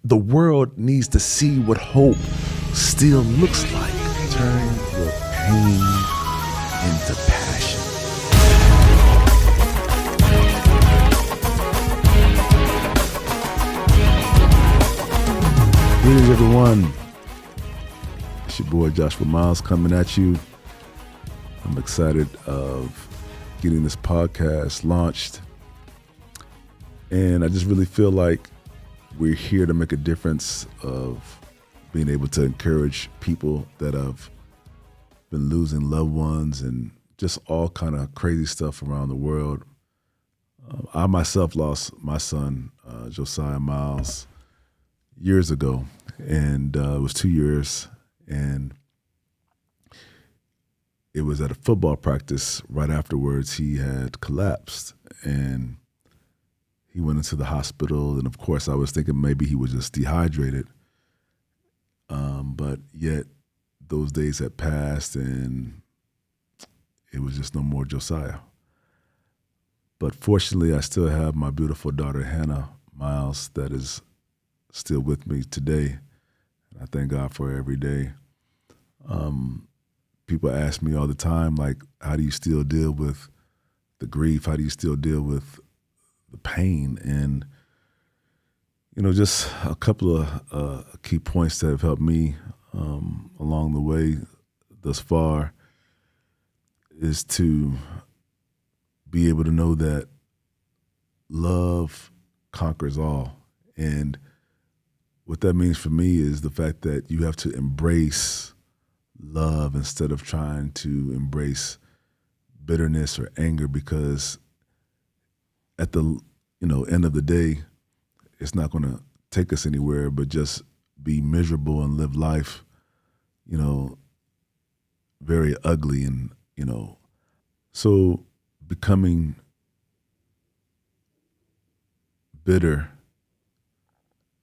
The world needs to see what hope still looks like. Turn your pain into passion. Greetings, everyone. It's your boy Joshua Miles coming at you. I'm excited of getting this podcast launched. And I just really feel like we're here to make a difference of being able to encourage people that have been losing loved ones and just all kind of crazy stuff around the world. I myself lost my son, Josiah Miles, years ago, and it was 2 years, and it was at a football practice. Right afterwards, he had collapsed, and he went into the hospital, and of course I was thinking maybe he was just dehydrated, but yet those days had passed, and it was just no more Josiah. But fortunately, I still have my beautiful daughter, Hannah Miles, that is still with me today. And I thank God for her every day. People ask me all the time, like, how do you still deal with the grief? How do you still deal with the pain? And, you know, just a couple of key points that have helped me along the way thus far is to be able to know that love conquers all. And what that means for me is the fact that you have to embrace love instead of trying to embrace bitterness or anger, because at the end of the day, it's not going to take us anywhere but just be miserable and live life, very ugly. And, so becoming bitter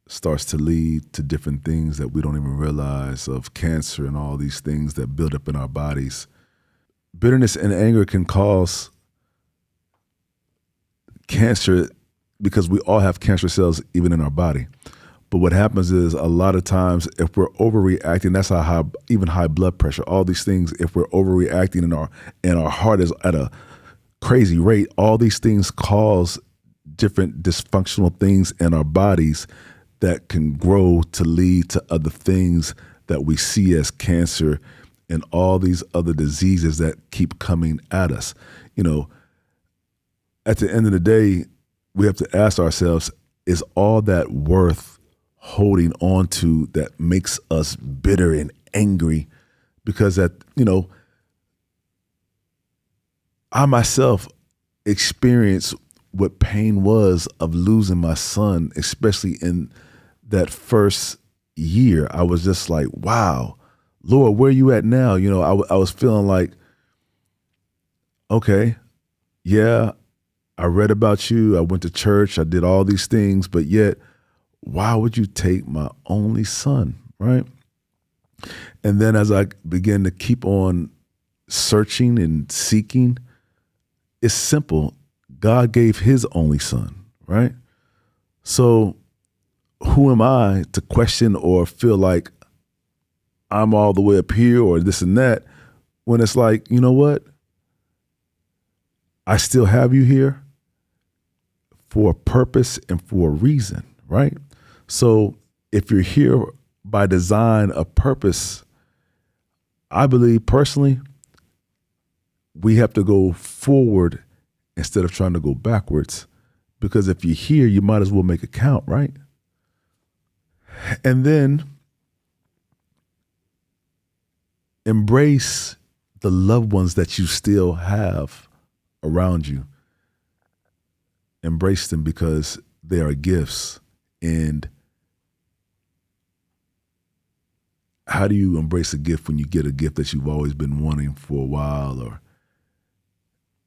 starts to lead to different things that we don't even realize, of cancer and all these things that build up in our bodies. Bitterness and anger can cause cancer because we all have cancer cells even in our body. But what happens is a lot of times if we're overreacting, that's how even high blood pressure, all these things, if we're overreacting and our heart is at a crazy rate, all these things cause different dysfunctional things in our bodies that can grow to lead to other things that we see as cancer and all these other diseases that keep coming at us. At the end of the day, we have to ask ourselves, is all that worth holding on to that makes us bitter and angry? Because I myself experienced what pain was of losing my son, especially in that first year. I was just like, wow, Lord, where are you at now? I was feeling like, okay, yeah, I read about you, I went to church, I did all these things, but yet, why would you take my only son, right? And then as I began to keep on searching and seeking, it's simple. God gave his only son, right? So who am I to question or feel like I'm all the way up here or this and that, when it's like, you know what? I still have you here for a purpose and for a reason, right? So if you're here by design, a purpose, I believe personally, we have to go forward instead of trying to go backwards, because if you're here, you might as well make it count, right? And then embrace the loved ones that you still have around you. Embrace them because they are gifts. And how do you embrace a gift when you get a gift that you've always been wanting for a while,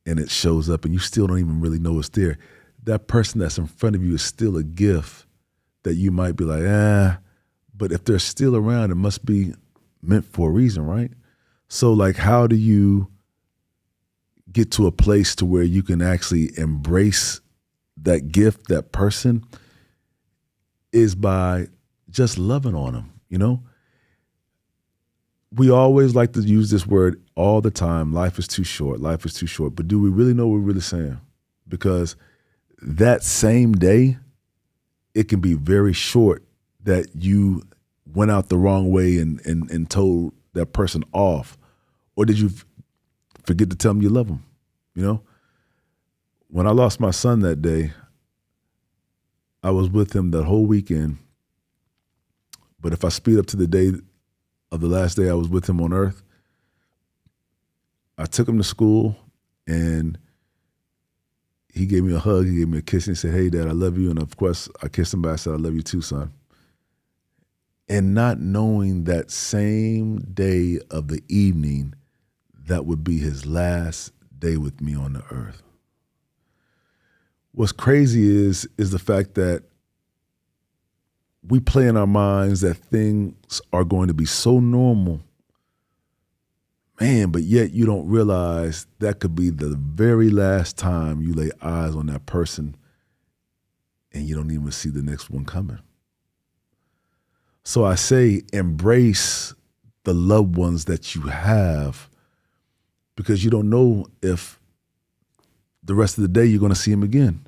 and it shows up and you still don't even really know it's there? That person that's in front of you is still a gift that you might be like, but if they're still around, it must be meant for a reason, right? So like, how do you get to a place to where you can actually embrace that gift, that person, is by just loving on them, you know? We always like to use this word all the time. Life is too short. Life is too short. But do we really know what we're really saying? Because that same day, it can be very short that you went out the wrong way and told that person off. Or did you forget to tell them you love them? You know? When I lost my son that day, I was with him that whole weekend. But if I speed up to the day of the last day I was with him on earth, I took him to school and he gave me a hug, he gave me a kiss, and he said, "Hey, Dad, I love you." And of course, I kissed him back, I said, "I love you too, son." And not knowing that same day of the evening, that would be his last day with me on the earth. What's crazy is the fact that we play in our minds that things are going to be so normal, man, but yet you don't realize that could be the very last time you lay eyes on that person and you don't even see the next one coming. So I say embrace the loved ones that you have, because you don't know if the rest of the day you're going to see them again.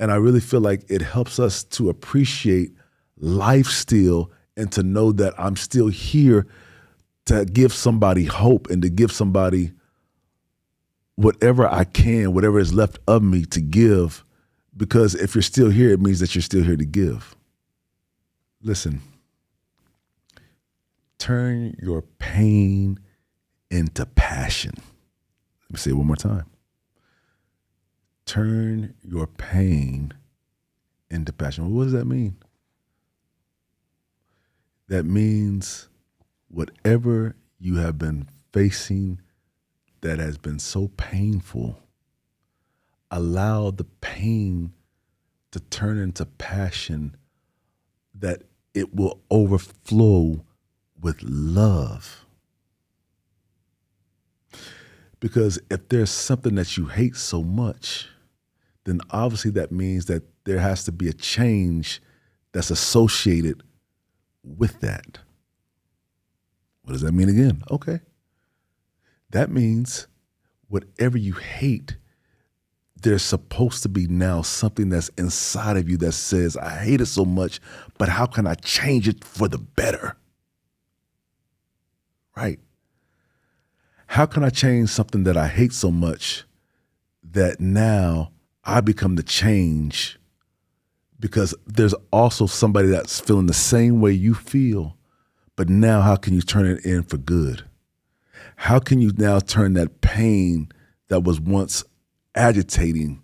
And I really feel like it helps us to appreciate life still and to know that I'm still here to give somebody hope and to give somebody whatever I can, whatever is left of me to give. Because if you're still here, it means that you're still here to give. Listen, turn your pain into passion. Let me say it one more time. Turn your pain into passion. Well, what does that mean? That means whatever you have been facing that has been so painful, allow the pain to turn into passion, that it will overflow with love. Because if there's something that you hate so much, then obviously that means that there has to be a change that's associated with that. What does that mean again? Okay. That means whatever you hate, there's supposed to be now something that's inside of you that says, I hate it so much, but how can I change it for the better? Right? How can I change something that I hate so much that now I become the change? Because there's also somebody that's feeling the same way you feel, but now how can you turn it in for good? How can you now turn that pain that was once agitating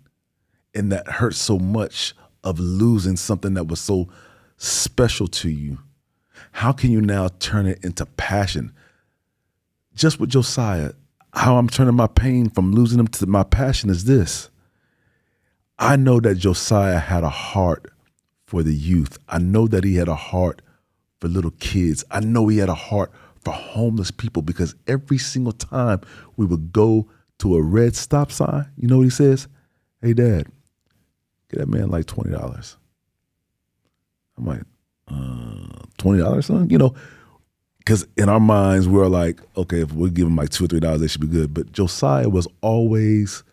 and that hurt so much of losing something that was so special to you? How can you now turn it into passion? Just with Josiah, how I'm turning my pain from losing him to my passion is this. I know that Josiah had a heart for the youth. I know that he had a heart for little kids. I know he had a heart for homeless people, because every single time we would go to a red stop sign, you know what he says? Hey, Dad, get that man like $20. I'm like, $20, son? You know, because in our minds, we're like, okay, if we give him like $2 or $3, they should be good. But Josiah was always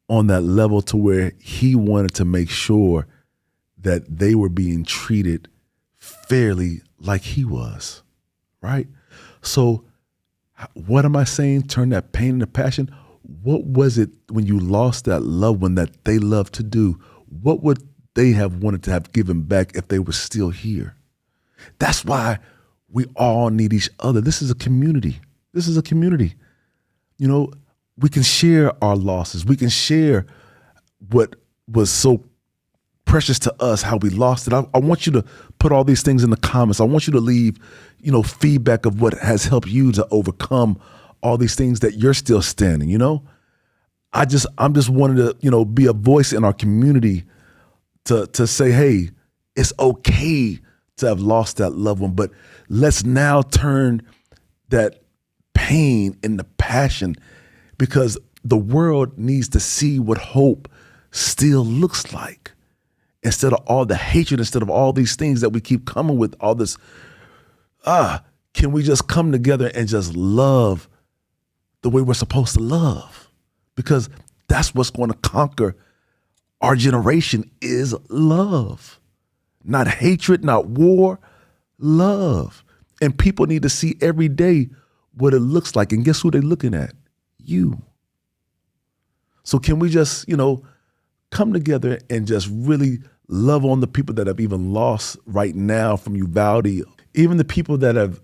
on that level to where he wanted to make sure that they were being treated fairly like he was, right? So what am I saying? Turn that pain into passion. What was it when you lost that loved one that they loved to do? What would they have wanted to have given back if they were still here? That's why we all need each other. This is a community. This is a community. You know, we can share our losses. We can share what was so precious to us, how we lost it. I want you to put all these things in the comments. I want you to leave, feedback of what has helped you to overcome all these things that you're still standing, I'm just wanting to, be a voice in our community to say, hey, it's okay to have lost that loved one, but let's now turn that pain into passion, because the world needs to see what hope still looks like. instead of all the hatred, instead of all these things that we keep coming with, all this, can we just come together and just love the way we're supposed to love? Because that's what's going to conquer our generation is love. Not hatred, not war, love. And people need to see every day what it looks like. And guess who they're looking at? You. So can we just, come together and just really love on the people that have even lost right now from Uvalde, even the people that have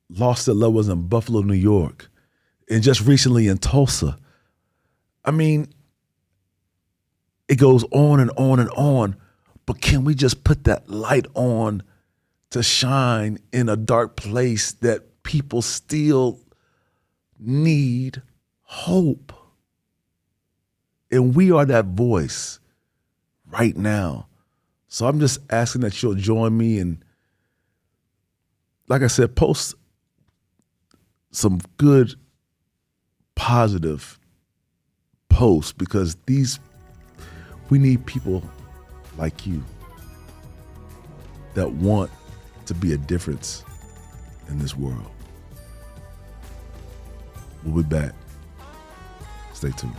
lost their loved ones in Buffalo, New York, and just recently in Tulsa. I mean, it goes on and on and on, but can we just put that light on to shine in a dark place that people still need hope? And we are that voice right now. So I'm just asking that you'll join me and, like I said, post some good, positive posts, because we need people like you that want to be a difference in this world. We'll be back. Stay tuned.